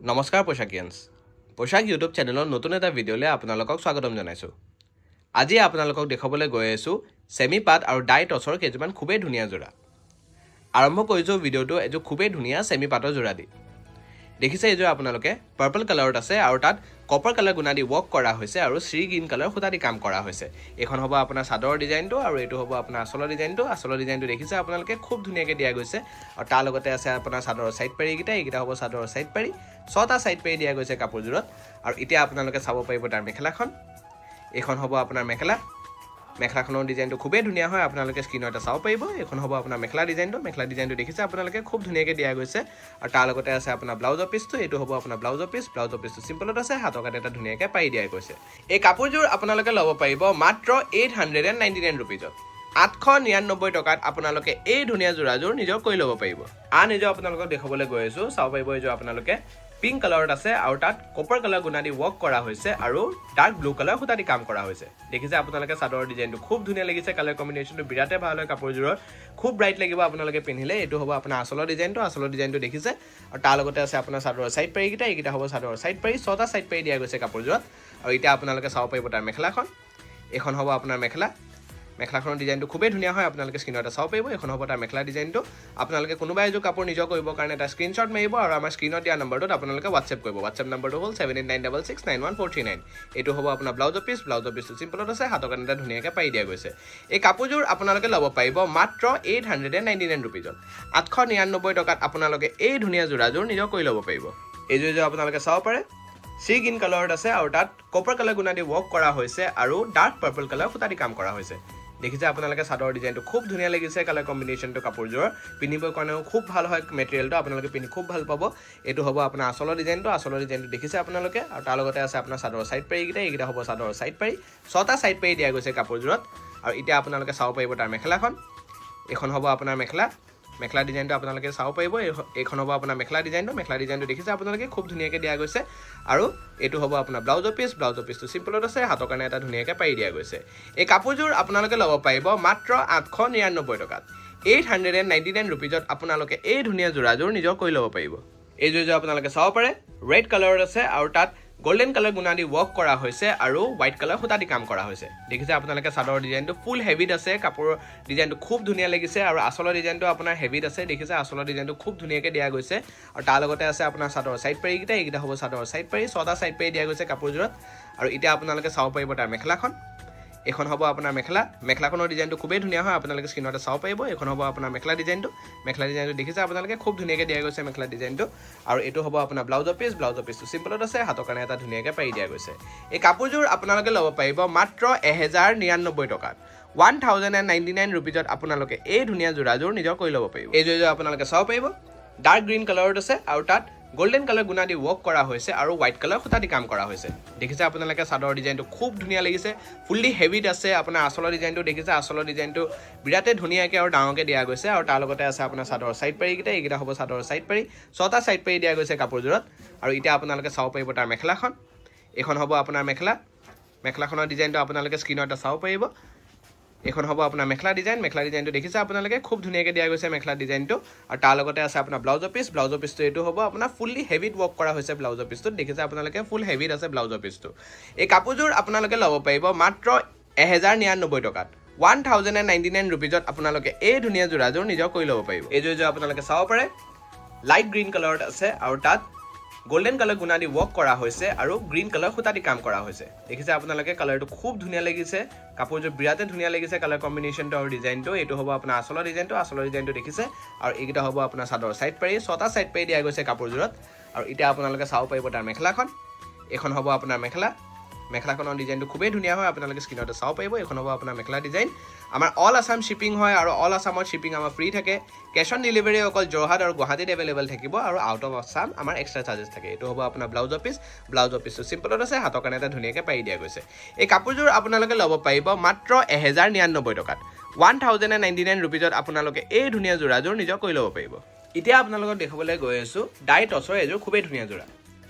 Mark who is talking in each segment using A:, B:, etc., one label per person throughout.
A: নমস্কাৰ পোশাকিয়ানছ পোশাক ইউটিউব চেনেলৰ নতুন এটা ভিডিঅ'লৈ আপোনালোকক স্বাগতম জনাইছো। আজি আপোনালোকক দেখাবলৈ গৈ আছো সেমি পাট আৰু ডাই টছৰ কেইজনমান খুবেই ধুনীয়া জোৰা। আৰম্ভ কৰিছো ভিডিঅ'টো এজো খুবেই ধুনীয়া সেমি পাটৰ জোৰা দি। দেখিছে এজো আপোনালোকে পাৰ্পল কালাৰত আছে আৰু তাত কপাৰ কালাৰ গুণা দি ৱৰ্ক কৰা হৈছে আৰু শ্ৰী গ্ৰীণ কালাৰ খুঁটা দি কাম কৰা হৈছে। এখন হ'ব আপোনাৰ চাদৰ ডিজাইনটো আৰু এটো হ'ব আপোনাৰ আসলৰ ডিজাইনটো দেখিছে আপোনালোকে খুব ধুনীয়াকৈ দিয়া গৈছে আৰু তাৰ লগতে আছে আপোনাৰ চাদৰৰ সাইড পাৰি এইকেইটা হ'ব চাদৰৰ সাইড পাৰি ছটা সাইড পাৰি দিয়া গৈছে কাপোৰজোৰত। আৰু এতিয়া আপোনালোকে চাব পাৰিব তাৰ মেখেলাখন। এখন হ'ব আপোনাৰ মেখেলাখনৰ ডিজাইনটো খুবেই ধুনীয়া হয়, আপোনালোকে স্ক্ৰীনত চাব পাৰিব। এখন হ'ব আপোনাৰ মেখেলা ডিজাইনটো দেখিছে আপোনালোকে খুব ধুনীয়াকৈ দিয়া গৈছে আৰু তাৰ লগতে আছে আপোনাৰ ব্লাউজৰ পিছটো। এইটো হ'ব আপোনাৰ ব্লাউজৰ পিছটো চিম্পলত আছে, হাতৰ কাট এটা ধুনীয়াকৈ পাৰি দিয়া গৈছে। এই কাপোৰযোৰ আপোনালোকে ল'ব পাৰিব মাত্ৰ 899 ৰুপিজত। 899 টকাত আপোনালোকে এই ধুনীয়া জোৰাযোৰ নিজৰ কৰি ল'ব পাৰিব। আন এযোৰ আপোনালোকক দেখাবলৈ গৈ আছো, চাব পাৰিব এইযোৰ আপোনালোকে পিংক কালাৰত আছে আৰু তাত কপাৰ কালাৰ গুণা দি ৱৰ্ক কৰা হৈছে আৰু ডাৰ্ক ব্লু কালাৰ খুঁটা দি কাম কৰা হৈছে। দেখিছে আপোনালোকে চাদৰৰ ডিজাইনটো খুব ধুনীয়া লাগিছে, কালাৰ কম্বিনেশ্যনটো বিৰাটে ভাল হয় কাপোৰযোৰৰ, খুব ব্ৰাইট লাগিব আপোনালোকে পিন্ধিলে। এইটো হ'ব আপোনাৰ আসলৰ ডিজাইনটো দেখিছে আৰু তাৰ লগতে আছে আপোনাৰ চাদৰৰ সাইড পাৰি এইকেইটা হ'ব চাদৰৰ সাইড পাৰি ছটা সাইড পাৰি দিয়া গৈছে কাপোৰযোৰত। আৰু এতিয়া আপোনালোকে চাব পাৰিব তাৰ মেখেলাখন। এখন হ'ব আপোনাৰ মেখেলাখনৰ ডিজাইনটো খুবেই ধুনীয়া হয়, আপোনালোকে স্ক্ৰীনত চাব পাৰিব। এখন হ'ব তাৰ মেখেলা ডিজাইনটো। আপোনালোকে কোনোবা এযোৰ কাপোৰ নিজৰ কৰিবৰ কাৰণে এটা স্ক্ৰীনশ্বট মাৰিব আৰু আমাৰ স্ক্ৰীনত দিয়া নম্বৰটোত আপোনালোকে হোৱাটছএপ কৰিব। হোৱাটছএপ নম্বৰটো হ'ল 7896691439। এইটো হ'ব আপোনাৰ ব্লাউজৰ পিছটো চিম্পলত আছে, হাতৰ কাট এটা ধুনীয়াকৈ পাৰি দিয়া গৈছে। এই কাপোৰযোৰ আপোনালোকে ল'ব পাৰিব মাত্ৰ 899 ৰুপিজত। 899 টকাত আপোনালোকে এই ধুনীয়া জোৰাযোৰ নিজৰ কৰি ল'ব পাৰিব। এইযোৰ আপোনালোকে চাব পাৰে সি গ্ৰীণ কালাৰত আছে আৰু তাত কপাৰ কালাৰ গুণা দি ৱৰ্ক কৰা হৈছে আৰু ডাৰ্ক পাৰ্পল কালাৰ খুঁটা দি কাম কৰা হৈছে। দেখিছে আপোনালোকে চাদৰ ডিজাইনটো খুব ধুনীয়া লাগিছে, কালাৰ কম্বিনেশ্যনটো কাপোৰযোৰৰ পিন্ধিবৰ কাৰণেও খুব ভাল হয়, মেটেৰিয়েলটো আপোনালোকে পিন্ধি খুব ভাল পাব। এইটো হ'ব আপোনাৰ আসলৰ ডিজাইনটো দেখিছে আপোনালোকে আৰু তাৰ লগতে আছে আপোনাৰ চাদৰৰ সাইড পাৰি এইকেইটা হ'ব চাদৰৰ সাইড পাৰি ছটা সাইড পাৰি দিয়া গৈছে কাপোৰযোৰত। আৰু এতিয়া আপোনালোকে চাব পাৰিব তাৰ মেখেলাখন। এখন হ'ব আপোনাৰ মেখেলা ডিজাইনটো আপোনালোকে চাব পাৰিব। এইখন হ'ব আপোনাৰ মেখেলা ডিজাইনটো দেখিছে আপোনালোকে খুব ধুনীয়াকৈ দিয়া গৈছে। আৰু এইটো হ'ব আপোনাৰ ব্লাউজৰ পিছটো চিম্পলত আছে, হাতৰ কাৰণে এটা ধুনীয়াকৈ পাৰি দিয়া গৈছে। এই কাপোৰযোৰ আপোনালোকে ল'ব পাৰিব মাত্ৰ 899 টকাত। 899 ৰুপিজত আপোনালোকে এই ধুনীয়া জোৰাযোৰ নিজৰ কৰি ল'ব পাৰিব। এই জোৰযোৰ আপোনালোকে চাব পাৰে ৰেড কালাৰত আছে আৰু তাত গোল্ডেন কালাৰ গুণা দি ৱৰ্ক কৰা হৈছে আৰু হোৱাইট কালাৰ খুঁটা দি কাম কৰা হৈছে। দেখিছে আপোনালোকে চাদৰৰ ডিজাইনটো ফুল হেভিত আছে, কাপোৰৰ ডিজাইনটো খুব ধুনীয়া লাগিছে আৰু আসলৰ ডিজাইনটো আপোনাৰ হেভিত আছে। দেখিছে আসলৰ ডিজাইনটো খুব ধুনীয়াকৈ দিয়া গৈছে আৰু তাৰ লগতে আছে আপোনাৰ চাদৰৰ সাইড পাৰি এইকেইটা হ'ব চাদৰৰ সাইড পাৰি ছটা সাইড পাৰি দিয়া গৈছে কাপোৰযোৰত। আৰু এতিয়া আপোনালোকে চাব পাৰিব তাৰ মেখেলাখন। এখন হ'ব আপোনাৰ মেখেলাখনৰ ডিজাইনটো খুবেই ধুনীয়া হয়, আপোনালোকে স্ক্ৰীনত চাব পাৰিব। এখন হ'ব আপোনাৰ মেখেলা ডিজাইনটো দেখিছে আপোনালোকে খুব ধুনীয়াকৈ দিয়া গৈছে মেখেলা ডিজাইনটো। আৰু এইটো হ'ব আপোনাৰ ব্লাউজৰ পিছটো চিম্পলত আছে, হাতৰ কাৰণে এটা ধুনীয়াকৈ পাৰি দিয়া গৈছে। এই কাপোৰযোৰ আপোনালোকে ল'ব পাৰিব মাত্ৰ 1099 টকাত। 1099 ৰুপিজত আপোনালোকে এই ধুনীয়া জোৰাযোৰ নিজৰ কৰি ল'ব পাৰিব। এই জোৰযোৰ আপোনালোকে চাব পাৰিব ডাৰ্ক গ্ৰীণ কালাৰত আছে আৰু তাত গোল্ডেন কালাৰ গুণা দি ৱৰ্ক কৰা হৈছে আৰু হোৱাইট কালাৰ খুঁটা দি কাম কৰা হৈছে। দেখিছে আপোনালোকে চাদৰ ডিজাইনটো খুব ধুনীয়া লাগিছে, ফুল্লি হেভিত আছে। আপোনাৰ আসলৰ ডিজাইনটো দেখিছে, আসলৰ ডিজাইনটো বিৰাটেই ধুনীয়াকৈ আৰু ডাঙৰকৈ দিয়া গৈছে। আৰু তাৰ লগতে আছে আপোনাৰ চাদৰৰ সাইড পাৰি এইকেইটা হ'ব চাদৰৰ সাইড পাৰি ছটা সাইড পাৰি দিয়া গৈছে কাপোৰযোৰত। আৰু এতিয়া আপোনালোকে চাব পাৰিব তাৰ মেখেলাখন। এখন হ'ব আপোনাৰ মেখেলাখনৰ ডিজাইনটো আপোনালোকে স্ক্ৰীনত চাব পাৰিব। এখন হ'ব আপোনাৰ মেখেলা ডিজাইনটো দেখিছে আপোনালোকে খুব ধুনীয়াকৈ দিয়া গৈছে মেখেলা ডিজাইনটো। আৰু তাৰ লগতে আছে আপোনাৰ ব্লাউজৰ পিছটো এইটো হ'ব আপোনাৰ ফুল্লি হেভিত ৱৰ্ক কৰা হৈছে ব্লাউজৰ পিছটোত। দেখিছে আপোনালোকে ফুল হেভিত আছে ব্লাউজৰ পিছটো। এই কাপোৰযোৰ আপোনালোকে ল'ব পাৰিব মাত্ৰ 1099 টকাত। 1099 ৰুপিজত আপোনালোকে এই ধুনীয়া জোৰাযোৰ নিজৰ কৰি ল'ব পাৰিব। এই জোৰযোৰ আপোনালোকে চাব পাৰে লাইট গ্ৰীণ কালাৰত আছে আৰু তাত গোল্ডেন কালাৰ গুণা দি ৱৰ্ক কৰা হৈছে আৰু গ্ৰীণ কালাৰ খুঁটা দি কাম কৰা হৈছে। দেখিছে আপোনালোকে কালাৰটো খুব ধুনীয়া লাগিছে, কাপোৰযোৰ বিৰাটে ধুনীয়া লাগিছে কালাৰ কম্বিনেশ্যনটো আৰু ডিজাইনটো। এইটো হ'ব আপোনাৰ আসলৰ ডিজাইনটো দেখিছে আৰু এইকেইটা হ'ব আপোনাৰ চাদৰ সাইড পাৰি ছটা সাইড পাৰি দিয়া গৈছে কাপোৰযোৰত। আৰু এতিয়া আপোনালোকে চাব পাৰিব তাৰ মেখেলাখন। এখন হ'ব আপোনাৰ মেখেলাখনৰ ডিজাইনটো খুবেই ধুনীয়া হয়, আপোনালোকে স্ক্ৰীনত চাব পাৰিব। এখন হ'ব আপোনাৰ মেখেলা ডিজাইন। আমাৰ অল আছাম শ্বিপিং হয় আৰু অল আছামৰ শ্বিপিং আমাৰ ফ্ৰী থাকে। কেছ অন ডেলিভাৰী অকল যোৰহাট আৰু গুৱাহাটীত এভেইলেবল থাকিব আৰু আউট অফ আছাম আমাৰ এক্সট্ৰা চাৰ্জেছ থাকে। এইটো হ'ব আপোনাৰ ব্লাউজৰ পিছটো চিম্পলত আছে, হাতৰ কাৰণে এটা ধুনীয়াকৈ পাৰি দিয়া গৈছে। এই কাপোৰযোৰ আপোনালোকে ল'ব পাৰিব মাত্ৰ 1099 টকাত। 1099 ৰুপিজত আপোনালোকে এই ধুনীয়া জোৰাযোৰ নিজৰ কৰি ল'ব পাৰিব। এতিয়া আপোনালোকক দেখাবলৈ গৈ আছো ডাই টছৰ এযোৰ খুবেই ধুনীয়া জোৰা।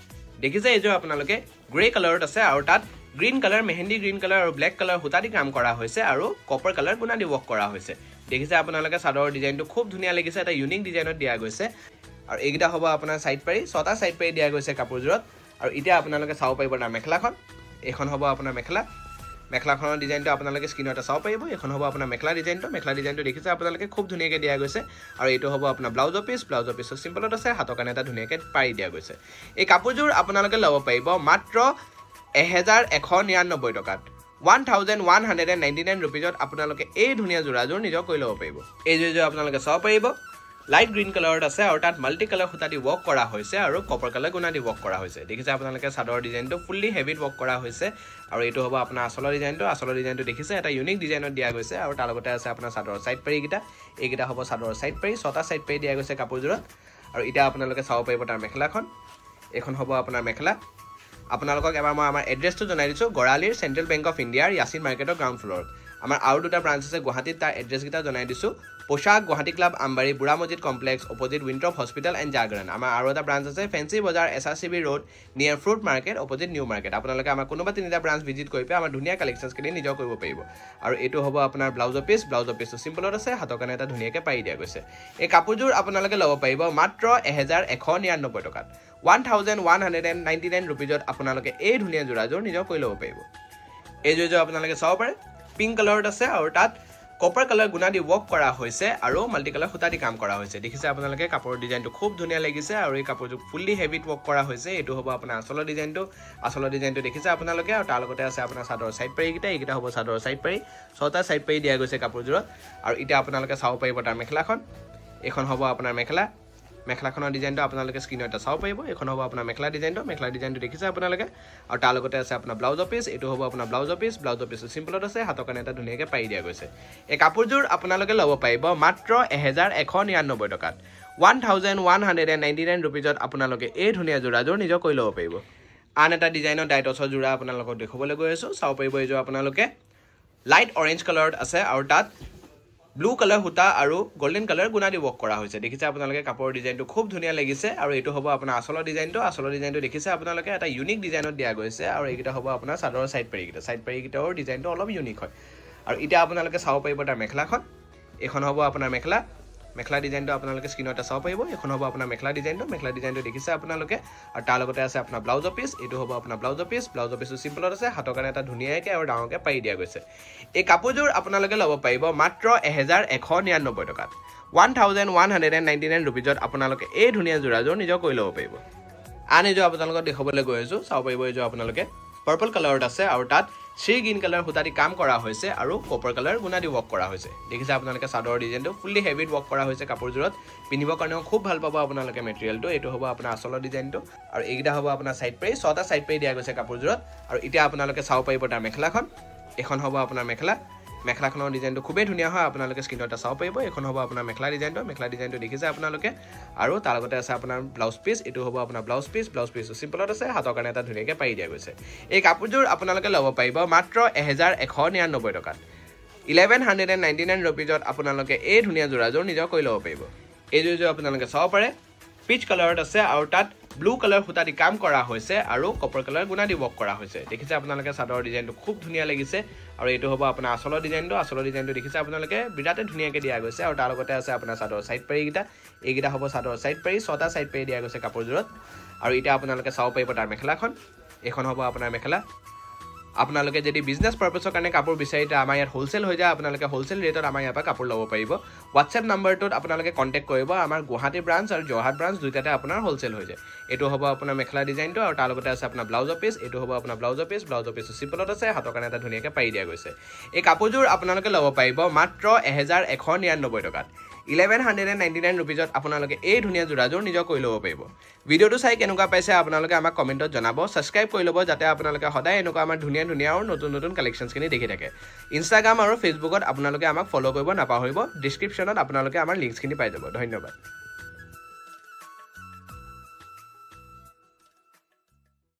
A: দেখিছে এইযোৰ আপোনালোকে গ্ৰে কালাৰত আছে আৰু তাত green colour, mehndi green colour আৰু ব্লেক কালাৰ খুঁটা দি কাম কৰা হৈছে আৰু কপাৰ কালাৰ গুণা দি ৱৰ্ক কৰা হৈছে। দেখিছে আপোনালোকে চাদৰৰ ডিজাইনটো খুব ধুনীয়া লাগিছে, এটা ইউনিক ডিজাইনত দিয়া গৈছে। আৰু এইকেইটা হ'ব আপোনাৰ সাইড পাৰি ছটা সাইড পাৰি দিয়া গৈছে কাপোৰজোৰত আৰু এতিয়া আপোনালোকে চাব পাৰিব না মেখেলাখন এখন হ'ব আপোনাৰ মেখেলাখনৰ ডিজাইনটো আপোনালোকে স্ক্ৰীনতে চাব পাৰিব এখন হ'ব আপোনাৰ মেখেলা ডিজাইনটো দেখিছে আপোনালোকে খুব ধুনীয়াকৈ দিয়া গৈছে আৰু এইটো হ'ব আপোনাৰ ব্লাউজৰ পিছ সিম্পলত আছে হাতৰ কাৰণে এটা ধুনীয়াকৈ পাৰি দিয়া গৈছে এই কাপোৰজোৰ আপোনালোকে ল'ব পাৰিব মাত্ৰ 1199 টকাত 1199 रुपीजत আপোনালোকে এই ধুনিয়া জোৰাজোৰ নিজৰ কৈ ল'ব পাৰিব এই জোৰ আপোনালোকে চাব পাৰিব লাইট গ্ৰীণ কালাৰত আছে আৰু তাত মাল্টি কালাৰ খুঁটা দি ৱৰ্ক কৰা হৈছে আৰু কপাৰ কালাৰ গুণা দি ৱৰ্ক কৰা হৈছে দেখিছে আপোনালোকে চাদৰ ডিজাইনটো ফুল্লি হেভিত ৱৰ্ক কৰা হৈছে আৰু এইটো হ'ব আপোনাৰ আসলৰ ডিজাইনটো দেখিছে এটা ইউনিক ডিজাইনত দিয়া গৈছে আৰু তাৰ লগতে আছে আপোনাৰ চাদৰ সাইড পাৰি এইকেইটা হ'ব চাদৰ সাইড পাৰি ছটা সাইড পাৰি দিয়া গৈছে কাপোৰজোৰত আৰু এতিয়া আপোনালোকে চাব পাৰিব তাৰ মেখেলাখন এখন হ'ব আপোনাৰ মেখেলা আপোনালোকক এবাৰ মই আমাৰ এড্ৰেছটো জনাই দিছো গৰালিৰ সেন্ট্ৰেল বেংক অফ ইণ্ডিয়াৰ ইয়াছিন মাৰ্কেটৰ গ্ৰাউণ্ড ফ্লোৰত আমাৰ আৰু দুটা ব্ৰাঞ্চ আছে গুৱাহাটীত তাৰ এড্ৰেছকেইটা জনাই দিছো পোশাক গুৱাহাটী ক্লাব আমবাৰী বুঢ়া মছজিদ কমপ্লেক্স অপোজিট উইণ্টপ হস্পিটেল এণ্ড জাগৰণ আমাৰ আৰু এটা ব্ৰাঞ্চ আছে ফেন্সি বজাৰ SRCB ৰোড নিয়াৰ fruit market opposite new market আপোনালোকে আমাৰ কোনোবা তিনিটা ব্ৰাঞ্চ ভিজিট কৰি পাই আমাৰ ধুনীয়া কালেকশ্যনছখিনি নিজৰ কৰিব পাৰিব আৰু এইটো হ'ব আপোনাৰ ব্লাউজৰ পিছটো সিম্পলত আছে হাতৰ কাৰণে এটা ধুনীয়াকৈ পাৰি দিয়া গৈছে এই কাপোৰজোৰ আপোনালোকে ল'ব পাৰিব মাত্ৰ 1199 টকাত 1199 रुपीजत আপোনালোকে এই ধুনিয়া জোৰাজোৰ নিজৰ কৈ ল'ব পাৰিব এই জোৰ আপোনালোকে চাব পাৰে পিংক কালাৰত আছে আৰু তাত কপাৰ কালাৰ গুণা দি ৱৰ্ক কৰা হৈছে আৰু মাল্টি কালাৰ খুঁটা দি কাম কৰা হৈছে দেখিছে আপোনালোকে কাপোৰৰ ডিজাইনটো খুব ধুনীয়া লাগিছে আৰু এই কাপোৰযোৰ ফুল্লি হেভিত ৱৰ্ক কৰা হৈছে এইটো হ'ব আপোনাৰ আসলৰ ডিজাইনটো দেখিছে আপোনালোকে আৰু তাৰ লগতে আছে আপোনাৰ চাদৰ সাইড পাৰি এইকেইটা হ'ব চাদৰ সাইড পাৰি ছটা সাইড পাৰি দিয়া গৈছে কাপোৰজোৰত আৰু এতিয়া আপোনালোকে চাব পাৰিব তাৰ মেখেলাখন এখন হ'ব আপোনাৰ মেখেলাখনৰ ডিজাইনটো আপোনালোকে স্ক্ৰীনতে চাব পাৰিব এখন হ'ব আপোনাৰ মেখেলা ডিজাইনটো দেখিছে আপোনালোকে আৰু তাৰ লগতে আছে আপোনাৰ ব্লাউজৰ পিছ এইটো হ'ব আপোনাৰ ব্লাউজৰ পিছ সিম্পলত আছে হাতৰ কাৰণে এটা ধুনীয়াকৈ পাৰি দিয়া গৈছে এই কাপোৰজোৰ আপোনালোকে ল'ব পাৰিব মাত্ৰ 1199 টকাত 1199 रुपीजत আপোনালোকে এই ধুনীয়া জোৰাজোৰ নিজৰ কৈ ল'ব পাৰিব আন এটা ডিজাইনৰ ডাইটছৰ জোৰা আপোনালোকক দেখুৱাবলৈ গৈ আছো চাব পাৰিব এই জোৰা আপোনালোকে লাইট অৰেঞ্জ কালাৰত আছে আৰু তাত ব্লু কালাৰ হুতা আৰু গোল্ডেন কালাৰ গুণা দি ৱৰ্ক কৰা হৈছে দেখিছে আপোনালোকে কাপোৰৰ ডিজাইনটো খুব ধুনীয়া লাগিছে আৰু এইটো হ'ব আপোনাৰ আসলৰ ডিজাইনটো দেখিছে আপোনালোকে এটা ইউনিক ডিজাইনত দিয়া গৈছে আৰু এইকেইটা হ'ব আপোনাৰ চাদৰৰ সাইড পাৰিকেইটাৰ ডিজাইনটো অলপ ইউনিক হয় আৰু এতিয়া আপোনালোকে চাব পাৰিব তাৰ মেখেলাখন এখন হ'ব আপোনাৰ মেখেলা ডিজাইনটো আপোনালোকে স্ক্ৰীনতে চাব পাৰিব এখন হ'ব আপোনাৰ মেখেলা ডিজাইনটো দেখিছে আপোনালোকে আৰু তাৰ লগতে আছে আপোনাৰ ব্লাউজৰ পিছ এইটো হ'ব আপোনাৰ ব্লাউজৰ পিছটো সিম্পলত আছে হাতৰ কাৰণে এটা ধুনীয়াকৈ আৰু ডাঙৰকৈ পাৰি দিয়া গৈছে এই কাপোৰজোৰ আপোনালোকে ল'ব পাৰিব মাত্ৰ 1199 টকাত 1199 रुपीजत আপোনালোকে এই ধুনীয়া জোৰাজোৰ নিজৰ কৈ ল'ব পাৰিব আন এযোৰ আপোনালোকক দেখুৱাবলৈ গৈ আছো চাব পাৰিব এইযোৰ আপোনালোকে পাৰ্পল কালাৰত আছে আৰু তাত শ্ৰী গ্ৰীণ কালাৰ খুঁটা দি কাম কৰা হৈছে আৰু কপাৰ কালাৰ গুণা দি ৱৰ্ক কৰা হৈছে দেখিছে আপোনালোকে চাদৰ ডিজাইনটো ফুল্লি হেভিত ৱৰ্ক কৰা হৈছে কাপোৰজোৰত পিন্ধিবৰ কাৰণেও খুব ভাল পাব আপোনালোকে মেটেৰিয়েলটো এইটো হ'ব আপোনাৰ আসলৰ ডিজাইনটো আৰু এইকেইটা হ'ব আপোনাৰ সাইড পাৰি ছটা সাইড পাৰি দিয়া গৈছে কাপোৰজোৰত আৰু এতিয়া আপোনালোকে চাব পাৰিব তাৰ মেখেলাখন এখন হ'ব আপোনাৰ মেখেলাখনৰ ডিজাইনটো খুবেই ধুনীয়া হয় আপোনালোকে স্ক্ৰীনতে চাব পাৰিব এখন হ'ব আপোনাৰ মেখেলা ডিজাইনটো দেখিছে আপোনালোকে আৰু তাৰ লগতে আছে আপোনাৰ ব্লাউজ পিছ এইটো হ'ব আপোনাৰ ব্লাউজ পিছটো সিম্পলত আছে হাতৰ কাৰণে এটা ধুনীয়াকৈ পাৰি দিয়া গৈছে এই কাপোৰজোৰ আপোনালোকে ল'ব পাৰিব মাত্ৰ 1199 টকাত 1199 रुपीजत আপোনালোকে এই ধুনীয়া জোৰাজোৰ নিজৰ কৈ ল'ব পাৰিব এই জোৰ আপোনালোকে চাব পাৰে পিচ কালাৰত আছে আৰু তাত ব্লু কালাৰ খুঁটা দি কাম কৰা হৈছে আৰু কপাৰ কালাৰ গুণা দি ৱৰ্ক কৰা হৈছে দেখিছে আপোনালোকে চাদৰ ডিজাইনটো খুব ধুনীয়া লাগিছে আৰু এইটো হ'ব আপোনাৰ আসলৰ ডিজাইনটো দেখিছে আপোনালোকে বিৰাটে ধুনীয়াকৈ দিয়া গৈছে আৰু তাৰ লগতে আছে আপোনাৰ চাদৰ সাইড পাৰি এইকেইটা হ'ব চাদৰ সাইড পাৰি ছটা সাইড পাৰি দিয়া গৈছে কাপোৰজোৰত আৰু এতিয়া আপোনালোকে চাব পাৰিব তাৰ মেখেলাখন এখন হ'ব আপোনাৰ মেখেলা আপোনালোকে যদি বিজনেছ পাৰপাছৰ কাৰণে কাপোৰ বিচাৰিতে আমাৰ ইয়াত হোলসেল হৈ যায় আপোনালোকে হোলসেল ৰেটত আমাৰ ইয়াৰ পৰা কাপোৰ ল'ব পাৰিব হোৱাটছএপ নম্বৰটোত আপোনালোকে কণ্টেক্ট কৰিব আমাৰ গুৱাহাটী ব্ৰাঞ্চ আৰু যোৰহাট ব্ৰাঞ্চ দুইটাতে আপোনাৰ হোলসেল হৈ যায় এইটো হ'ব আপোনাৰ মেখেলা ডিজাইনটো আৰু তাৰ লগতে আছে আপোনাৰ ব্লাউজৰ পিছ এইটো হ'ব আপোনাৰ ব্লাউজৰ পিছটো সিম্পলত আছে হাতৰ কাৰণে এটা ধুনীয়াকৈ পাৰি দিয়া গৈছে এই কাপোৰজোৰ আপোনালোকে ল'ব পাৰিব মাত্ৰ 1199 টকাত 1199 रुपीजत আপোনালোকে এই ধুনীয়া জোৰাজোৰ নিজৰ কৈ ল'ব পাৰিব ভিডিঅ'টো চাই কেনেকুৱা পাইছে আপোনালোকে আমাক কমেণ্টত জনাব সাবস্ক্ৰাইব কৰি ল'ব যাতে আপোনালোকে সদায় এনেকুৱা আমাৰ ধুনীয়া আৰু নতুন কালেকশ্যনছখিনি দেখি থাকে ইনষ্টাগ্ৰাম আৰু ফেচবুকত আপোনালোকে আমাক ফ'ল' কৰিব নাপাহৰিব ডেছক্ৰিপশ্যনত আপোনালোকে আমাৰ লিংকছখিনি পাই যাব ধন্যবাদ